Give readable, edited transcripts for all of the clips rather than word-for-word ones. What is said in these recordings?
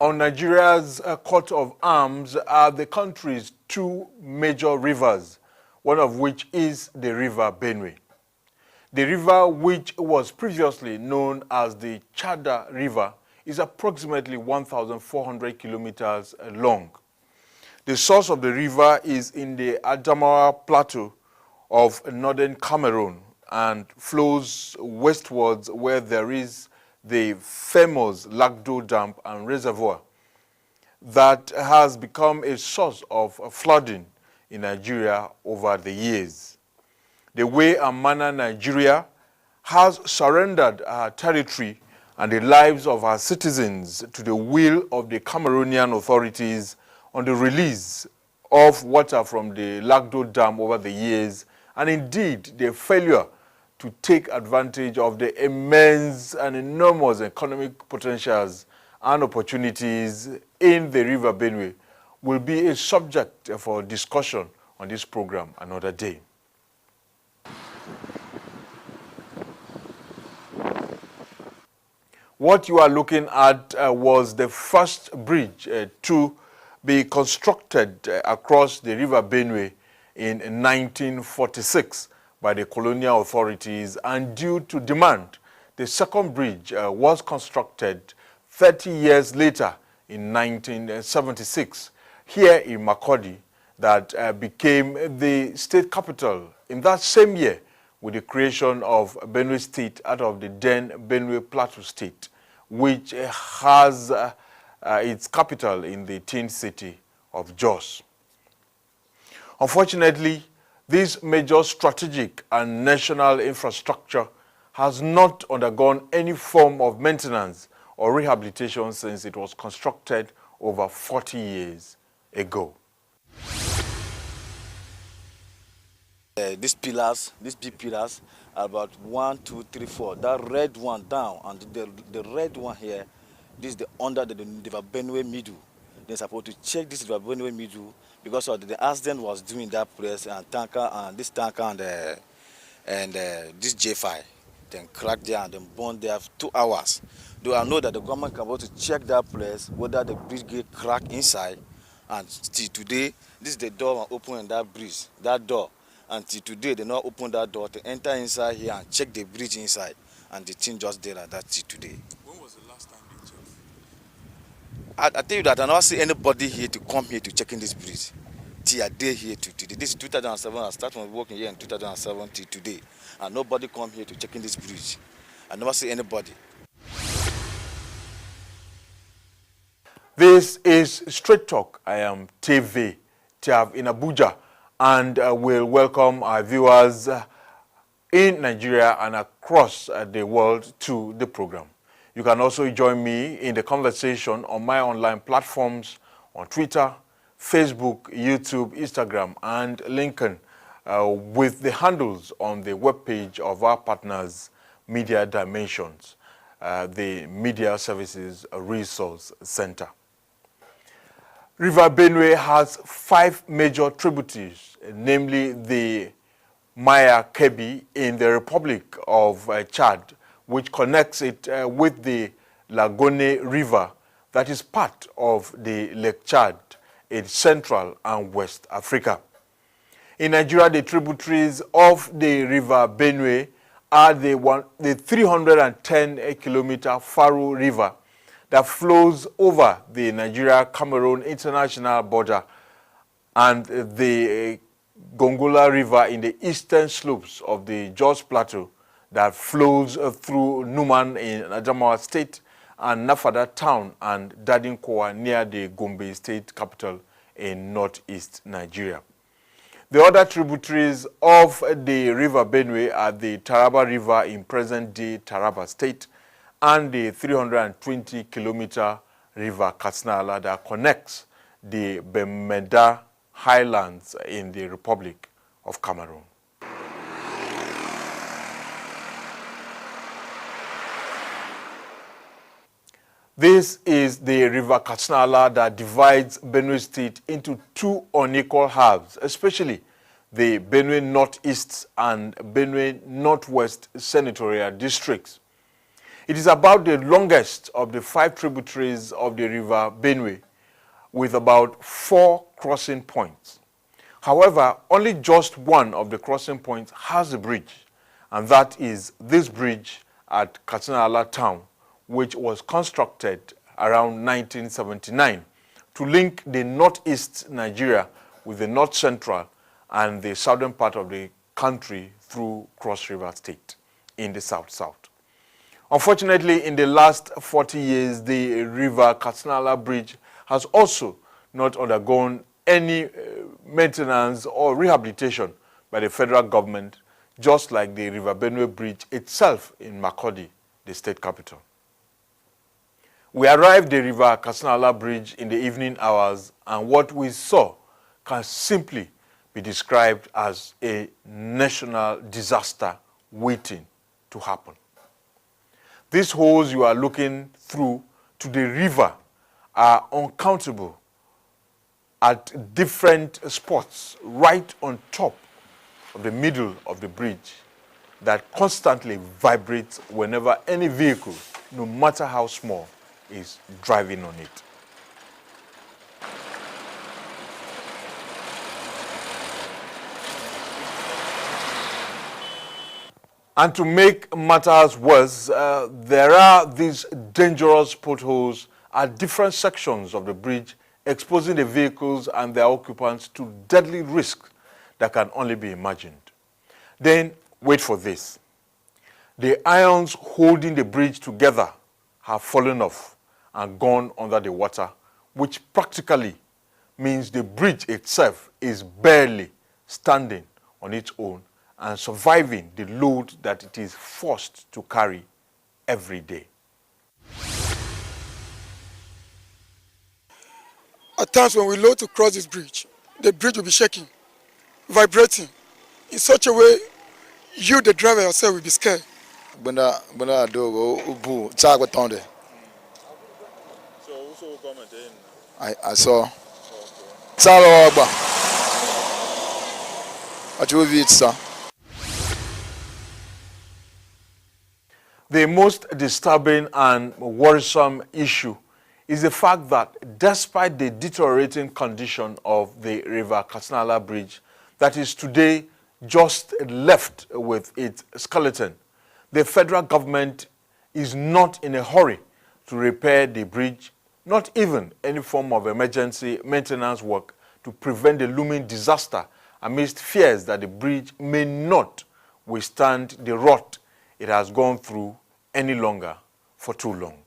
On Nigeria's coat of arms are the country's two major rivers, one of which is the River Benue. The river, which was previously known as the Chada River, is approximately 1,400 kilometers long. The source of the river is in the Adamawa Plateau of northern Cameroon and flows westwards where there is the famous Lagdo Dam and reservoir that has become a source of flooding in Nigeria over the years. The way and manner Nigeria has surrendered her territory and the lives of our citizens to the will of the Cameroonian authorities on the release of water from the Lagdo Dam over the years, and indeed the failure to take advantage of the immense and enormous economic potentials and opportunities in the River Benue, will be a subject for discussion on this program another day. What you are looking at was the first bridge to be constructed across the River Benue in 1946 by the colonial authorities, and due to demand, the second bridge was constructed 30 years later in 1976 here in Makurdi, that became the state capital in that same year with the creation of Benue State out of the then Benue Plateau State, which has its capital in the teen city of Jos. Unfortunately, this major strategic and national infrastructure has not undergone any form of maintenance or rehabilitation since it was constructed over 40 years ago. These pillars, these big pillars, are about 1, 2, 3, 4. That red one down, and the red one here, this is under the River Benue middle. They're supposed to check this River Benue middle because of the accident was doing that place, and tanker and this tanker and this J5 then cracked there and then burned there for 2 hours. Though I know that the government can go to check that place whether the bridge get cracked inside, and till today this is the door and open in that bridge, that door. Until today, they not open that door to enter inside here and check the bridge inside, and the thing just there like that till today. When was the last time they checked? I tell you that I don't see anybody here to come here to check in this bridge. Till a day here to today. This is 2007. I started working here in 2007 till today, and nobody come here to check in this bridge. I never see anybody. This is Straight Talk. I am Tyav in Abuja, and we'll welcome our viewers in Nigeria and across the world to the program. You can also join me in the conversation on my online platforms on Twitter, Facebook, YouTube, Instagram, and LinkedIn with the handles on the webpage of our partners, MediaDimensions, the Media Services Resource Center. River Benue has 5 major tributaries, namely the Maya Kebi in the Republic of Chad, which connects it with the Lagone River that is part of the Lake Chad in Central and West Africa. In Nigeria, the tributaries of the River Benue are the 310-kilometer Faro River that flows over the Nigeria-Cameroon international border, and the Gongola River in the eastern slopes of the Jos Plateau that flows through Numan in Adamawa State and Nafada Town and Dadinkowa near the Gombe State capital in northeast Nigeria. The other tributaries of the River Benue are the Taraba River in present-day Taraba State and the 320-kilometer River Katsina-Ala that connects the Bemeda Highlands in the Republic of Cameroon. This is the River Katsina-Ala that divides Benue State into 2 unequal halves, especially the Benue Northeast and Benue Northwest senatorial districts. It is about the longest of the 5 tributaries of the River Benue, with about 4 crossing points. However, only just one of the crossing points has a bridge, and that is this bridge at Kastina-Ala town, which was constructed around 1979 to link the northeast Nigeria with the north central and the southern part of the country through Cross River State in the south-south. Unfortunately, in the last 40 years, the River Katsina-Ala bridge has also not undergone any maintenance or rehabilitation by the federal government, just like the River Benue bridge itself in Makurdi, the state capital. We arrived at the River Katsina-Ala bridge in the evening hours, and what we saw can simply be described as a national disaster waiting to happen. These holes you are looking through to the river are uncountable at different spots right on top of the middle of the bridge that constantly vibrates whenever any vehicle, no matter how small, is driving on it. And to make matters worse, there are these dangerous potholes at different sections of the bridge, exposing the vehicles and their occupants to deadly risks that can only be imagined. Then, wait for this. The irons holding the bridge together have fallen off and gone under the water, which practically means the bridge itself is barely standing on its own and surviving the load that it is forced to carry every day. At times when we load to cross this bridge, the bridge will be shaking, vibrating, in such a way you, the driver yourself, will be scared. I saw. The most disturbing and worrisome issue is the fact that despite the deteriorating condition of the River Katsina-Ala bridge that is today just left with its skeleton, the federal government is not in a hurry to repair the bridge, not even any form of emergency maintenance work to prevent the looming disaster amidst fears that the bridge may not withstand the rot it has gone through any longer for too long.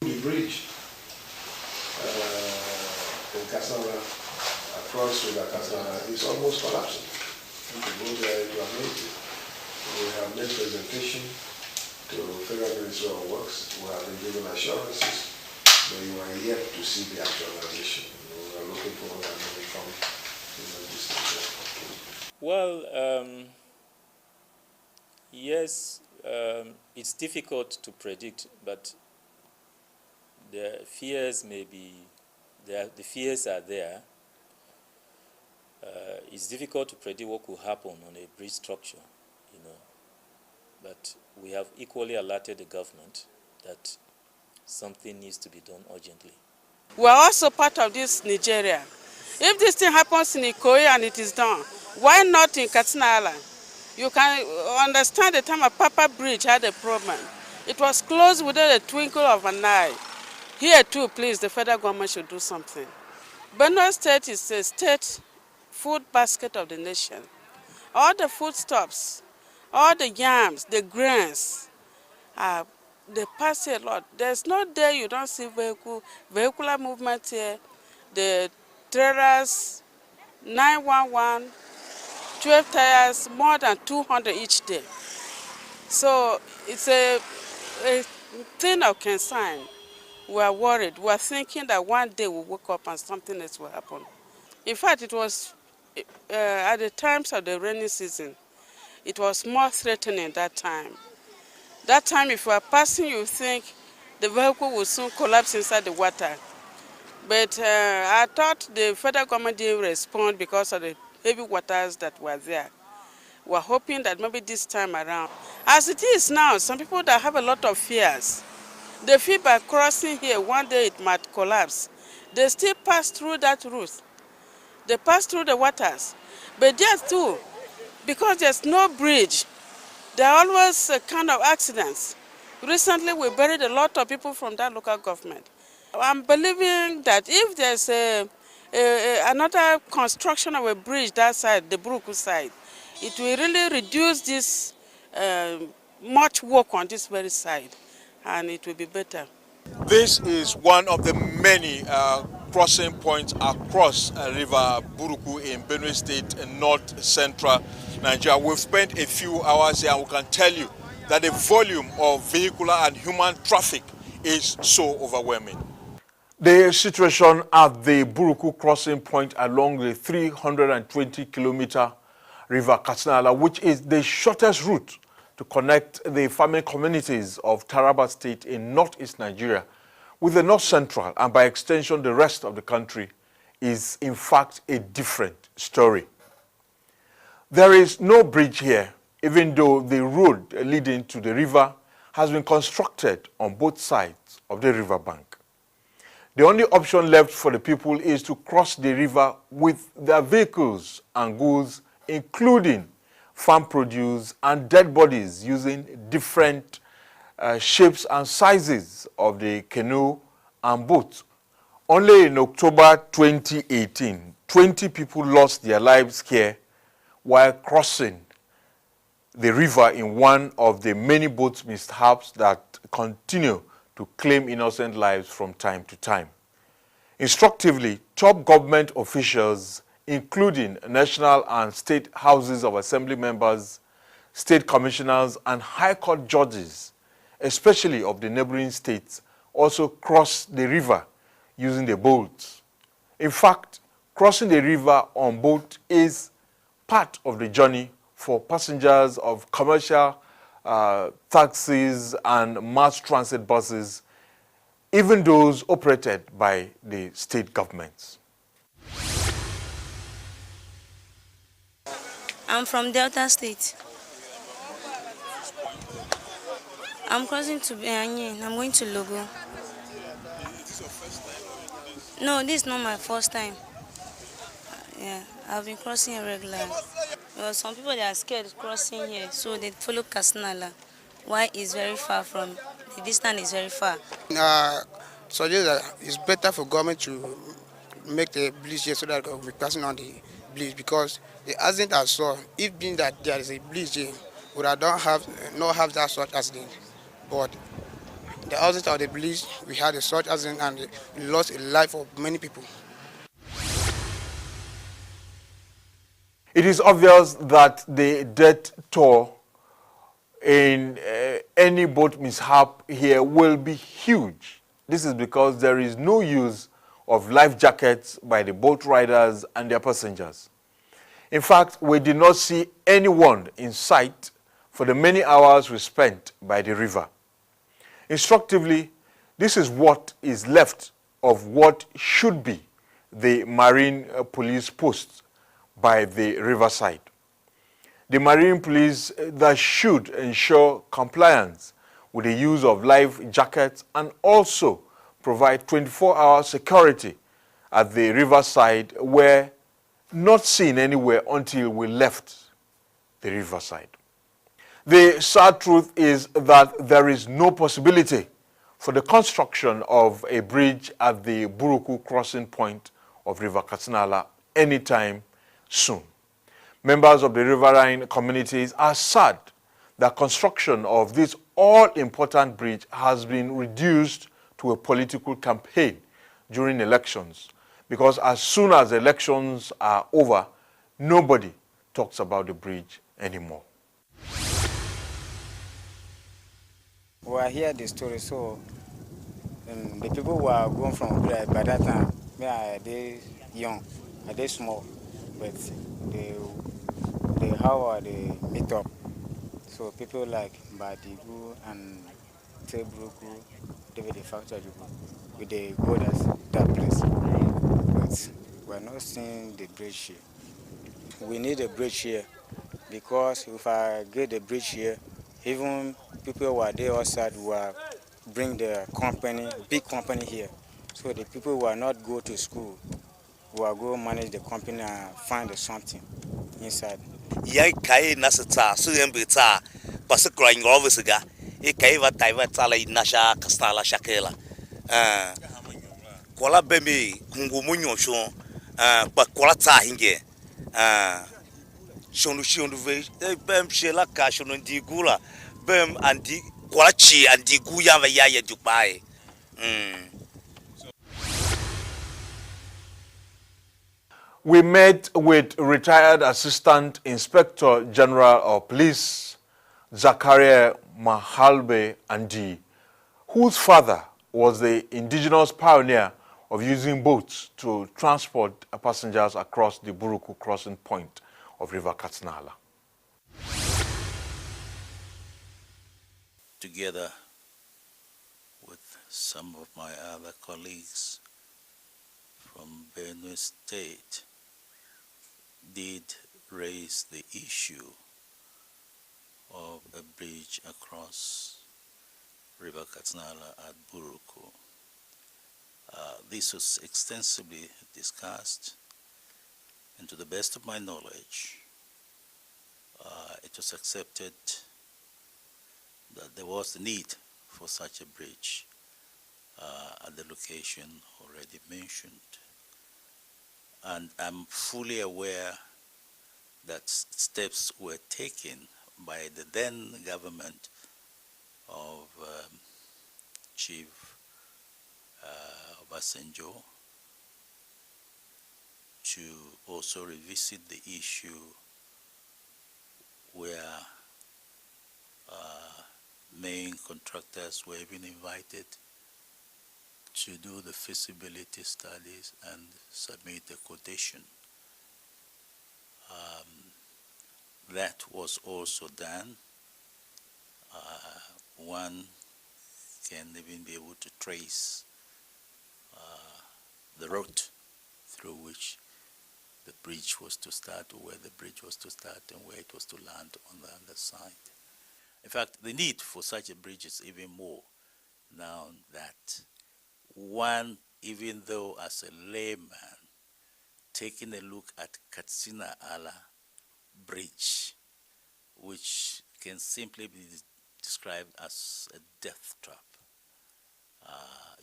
The bridge in Katsina, across River Katsina, is almost collapsing. We go there to amazing. We have made presentation to Federal Ministry of Works. We have been given assurances, but you are yet to see the actualization. We are looking forward and moving from this stage. Well, yes, it's difficult to predict, but the fears may be there. The fears are there. It's difficult to predict what could happen on a bridge structure, but we have equally alerted the government that something needs to be done urgently. We are also part of this Nigeria. If this thing happens in Ikoyi and it is done, why not in Katsina-Ala? You can understand the time a Papa Bridge had a problem. It was closed within a twinkle of an eye. Here too, please, the federal government should do something. Benue State is a state food basket of the nation. All the foodstuffs, all the yams, the grains, they pass a lot. There's no day you don't see vehicular movement here. The trailers, 911, 12 tires, more than 200 each day. So it's a thing of concern. We are worried. We are thinking that one day we'll wake up and something else will happen. In fact, it was at the times of the rainy season, it was more threatening that time. That time, if you are passing, you think the vehicle will soon collapse inside the water. But I thought the federal government didn't respond because of the heavy waters that were there. We're hoping that maybe this time around. As it is now, some people that have a lot of fears, they feel by crossing here, one day it might collapse. They still pass through that route. They pass through the waters. But there too, because there's no bridge, there are always kind of accidents. Recently, we buried a lot of people from that local government. I'm believing that if there's another construction of a bridge that side, the Buruku side, it will really reduce this much work on this very side, and it will be better. This is one of the many crossing points across River Buruku in Benue State in north-central Nigeria. We've spent a few hours here and we can tell you that the volume of vehicular and human traffic is so overwhelming. The situation at the Buruku crossing point along the 320-kilometer River Katsina-Ala, which is the shortest route to connect the farming communities of Taraba State in northeast Nigeria with the north-central and by extension the rest of the country, is in fact a different story. There is no bridge here, even though the road leading to the river has been constructed on both sides of the riverbank. The only option left for the people is to cross the river with their vehicles and goods, including farm produce and dead bodies, using different shapes and sizes of the canoe and boat. Only in October 2018, 20 people lost their lives here while crossing the river in one of the many boat mishaps that continue to claim innocent lives from time to time. Instructively, top government officials, including national and state houses of assembly members, state commissioners, and high court judges, especially of the neighboring states, also cross the river using the boats. In fact, crossing the river on boat is part of the journey for passengers of commercial taxis and mass transit buses, even those operated by the state governments. I'm from Delta State. I'm crossing to Benin. I'm going to Logo. No, this is not my first time. Yeah, I've been crossing regularly. Well, some people, they are scared crossing here, so they follow Kastina-Ala. Why it's very far from, the distance is very far. So that it's better for government to make the bridge here so that we'll be passing on the bridge, because the accident I saw, if being that there is a bridge here, would have not have that sort accident. But the accident of the bridge, we had a such accident and we lost a life of many people. It is obvious that the death toll in any boat mishap here will be huge. This is because there is no use of life jackets by the boat riders and their passengers. In fact, we did not see anyone in sight for the many hours we spent by the river. Instructively, this is what is left of what should be the marine police post by the riverside. The marine police that should ensure compliance with the use of life jackets and also provide 24-hour security at the riverside were not seen anywhere until we left the riverside. The sad truth is that there is no possibility for the construction of a bridge at the Buruku crossing point of River Katsina-Ala anytime soon. Members of the riverine communities are sad that construction of this all-important bridge has been reduced to a political campaign during elections, because as soon as elections are over, nobody talks about the bridge anymore. We are here the story, so the people who are going from by that time, they young, they small, but how they meet up. So people like Badigu and Terverr, they will factor with the go that place. But we are not seeing the bridge here. We need a bridge here because if I get the bridge here, even people who are there outside will bring the company, big company here. So the people who are not go to school will go manage the company and find something inside. Ya kai nasata su yambita pasikra ngrovisiga e kai va taiva tala inasha Kastina-Ala shakela kola bemi kungumunyo shon pa kola ta hinge shonu ve bem shela ka shonu digula bem andi kola chi andi guya va ya dubai. We met with retired Assistant Inspector General of Police, Zakaria Mahalbe Andi, whose father was the indigenous pioneer of using boats to transport passengers across the Buruku crossing point of River Katsina-Ala. Together with some of my other colleagues from Benue State, did raise the issue of a bridge across River Katsina-Ala at Buruku. This was extensively discussed, and to the best of my knowledge, it was accepted that there was the need for such a bridge at the location already mentioned. And I'm fully aware that steps were taken by the then government of Chief Obasanjo to also revisit the issue where main contractors were even invited to do the feasibility studies and submit a quotation. That was also done. One can even be able to trace the route through which the bridge was to start, or where the bridge was to start and where it was to land on the other side. In fact, the need for such a bridge is even more now that one, even though as a layman, taking a look at Kastina-Ala bridge, which can simply be described as a death trap.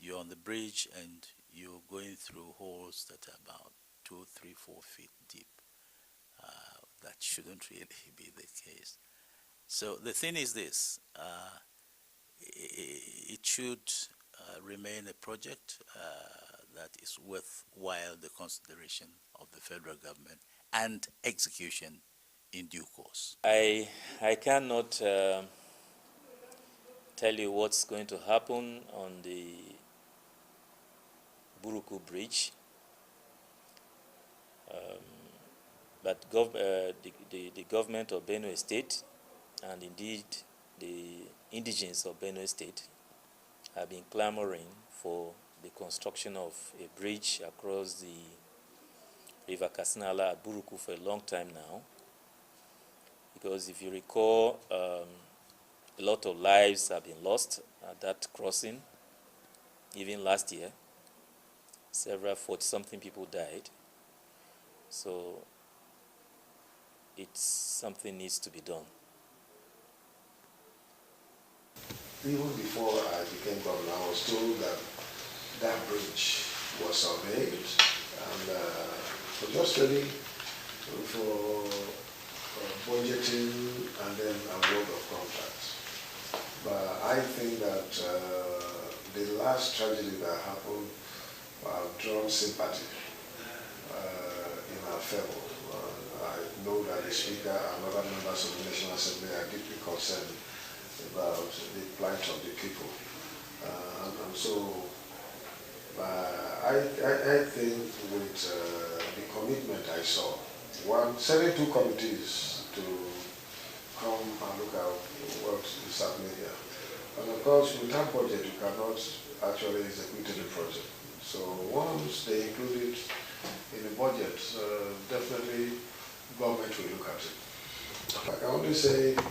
You're on the bridge and you're going through holes that are about 2, 3, 4 feet deep. That shouldn't really be the case. So the thing is this, it should remain a project that is worthwhile the consideration of the federal government and execution in due course. I cannot tell you what's going to happen on the Buruku Bridge, but the government of Benue State, and indeed the indigenes of Benue State, have been clamoring for the construction of a bridge across the River Katsina-Ala at Buruku for a long time now. Because if you recall, a lot of lives have been lost at that crossing. Even last year, several 40-something people died. So something needs to be done. Even before I became governor, I was told that that bridge was surveyed and was just ready for budgeting and then award of contracts. But I think that the last tragedy that happened drawn sympathy in our favor. I know that the Speaker and other members of the National Assembly are deeply concerned about the plight of the people. And so I think with the commitment I saw, setting 2 committees to come and look at what is happening here. And of course, without budget, you cannot actually execute the project. So once they include it in the budget, definitely government will look at it. I can only say that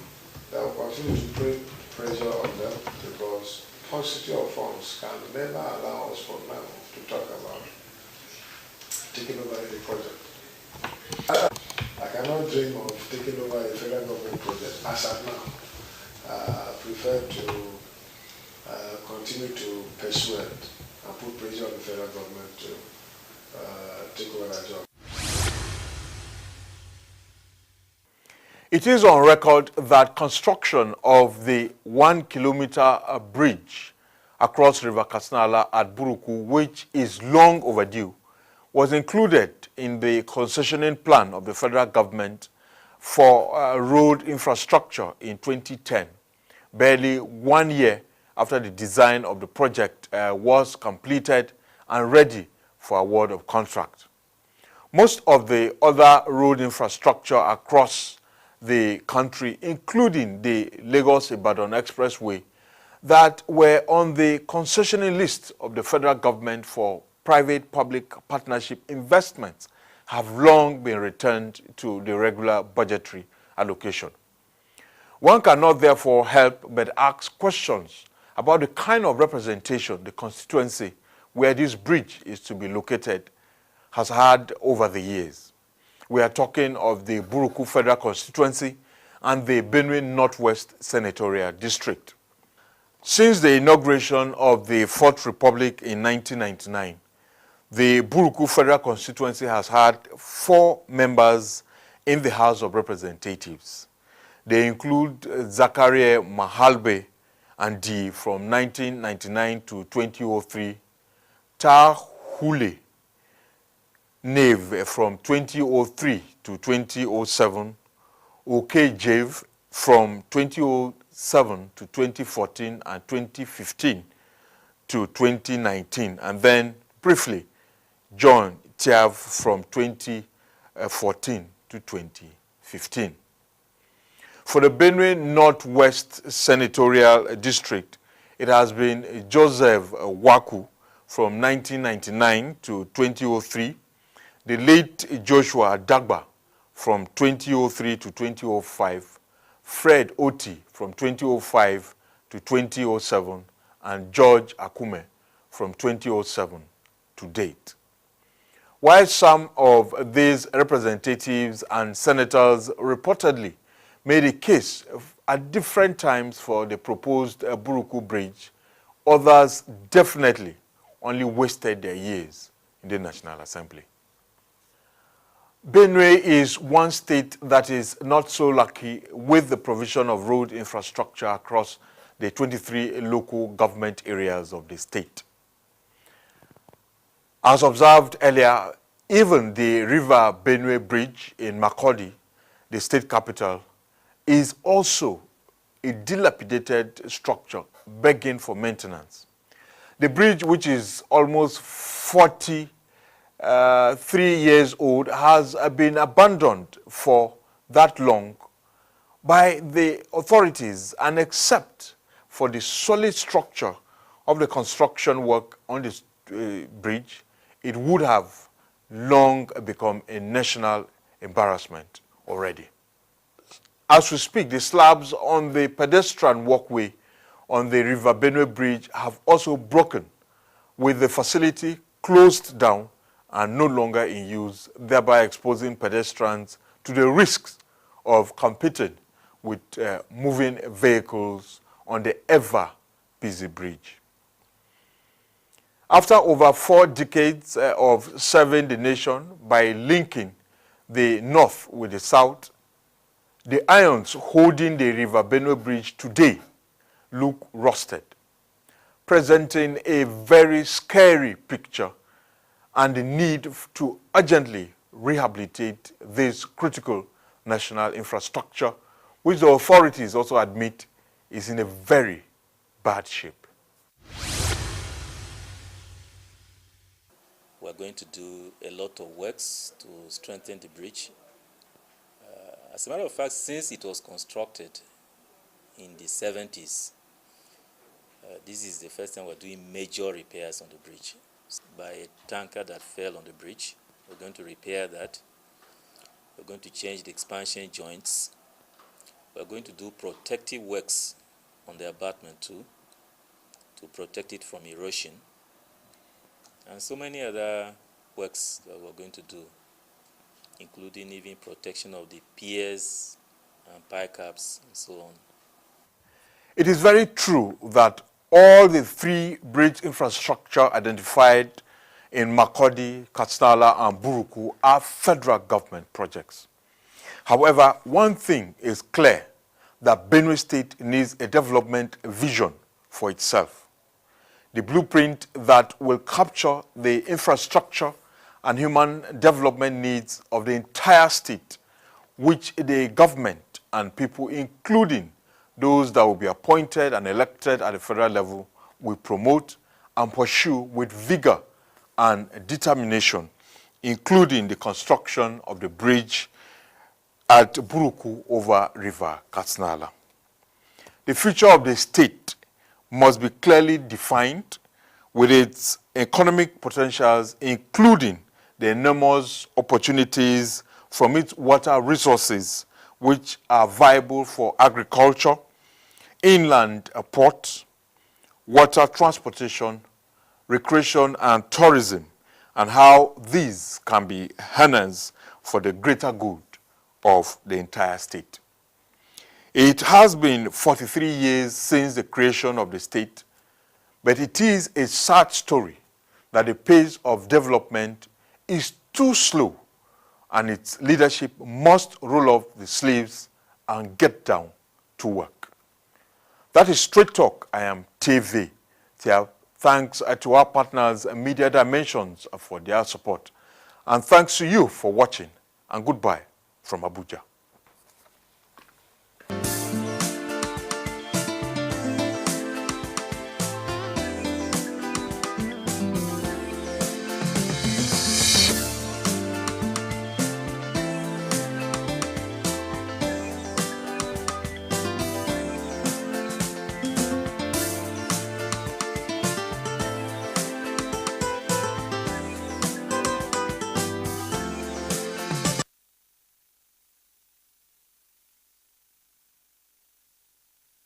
we'll continue to put pressure on them because paucity of funds can never allow us for now to talk about taking over any project. I cannot dream of taking over a federal government project as of now. I prefer to continue to persuade and put pressure on the federal government to take over that job. It is on record that construction of the 1 kilometer bridge across River Katsina-Ala at Buruku, which is long overdue, was included in the concessioning plan of the federal government for road infrastructure in 2010, barely 1 year after the design of the project was completed and ready for award of contract. Most of the other road infrastructure across the country, including the Lagos-Ibadan Expressway, that were on the concessioning list of the federal government for private-public partnership investments, have long been returned to the regular budgetary allocation. One cannot therefore help but ask questions about the kind of representation the constituency where this bridge is to be located has had over the years. We are talking of the Buruku Federal Constituency and the Benue Northwest Senatorial District. Since the inauguration of the Fourth Republic in 1999, the Buruku Federal Constituency has had 4 members in the House of Representatives. They include Zakaria Mahalbe and D from 1999 to 2003, Tahule Nave from 2003 to 2007, Okejev from 2007 to 2014 and 2015 to 2019, and then briefly John Tyav from 2014 to 2015. For the Benue Northwest Senatorial District, it has been Joseph Waku from 1999 to 2003, the late Joshua Dagba from 2003 to 2005, Fred Oti from 2005 to 2007, and George Akume from 2007 to date. While some of these representatives and senators reportedly made a case at different times for the proposed Buruku Bridge, others definitely only wasted their years in the National Assembly. Benue is one state that is not so lucky with the provision of road infrastructure across the 23 local government areas of the state. As observed earlier, even the River Benue Bridge in Makurdi, the state capital, is also a dilapidated structure begging for maintenance. The bridge, which is almost 43 years old, has been abandoned for that long by the authorities, and except for the solid structure of the construction work on this bridge, it would have long become a national embarrassment already. As we speak, the slabs on the pedestrian walkway on the River Benue Bridge have also broken, with the facility closed down and no longer in use, thereby exposing pedestrians to the risks of competing with moving vehicles on the ever-busy bridge. After over 4 decades of serving the nation by linking the north with the south, the irons holding the River Benue Bridge today look rusted, presenting a very scary picture and the need to urgently rehabilitate this critical national infrastructure, which the authorities also admit is in a very bad shape. We're going to do a lot of works to strengthen the bridge. As a matter of fact, since it was constructed in the 70s, this is the first time we're doing major repairs on the bridge. By a tanker that fell on the bridge, we're going to repair that. We're going to change the expansion joints We are going to do protective works on the abutment too, to protect it from erosion, and so many other works that we're going to do, including even protection of the piers and pie caps and so on. It is very true that all the 3 bridge infrastructure identified in Makurdi, Kastina-Ala and Buruku are federal government projects. However, one thing is clear, that Benue State needs a development vision for itself. The blueprint that will capture the infrastructure and human development needs of the entire state, which the government and people, including those that will be appointed and elected at the federal level, will promote and pursue with vigor and determination, including the construction of the bridge at Buruku over River Katsina-Ala. The future of the state must be clearly defined with its economic potentials, including the enormous opportunities from its water resources, which are viable for agriculture, inland ports, water transportation, recreation and tourism, and how these can be harnessed for the greater good of the entire state. It has been 43 years since the creation of the state, but it is a sad story that the pace of development is too slow and its leadership must roll up the sleeves and get down to work. That is Straight Talk. I am Tyav. Thanks to our partners MediaDimensions for their support. And thanks to you for watching. And goodbye from Abuja.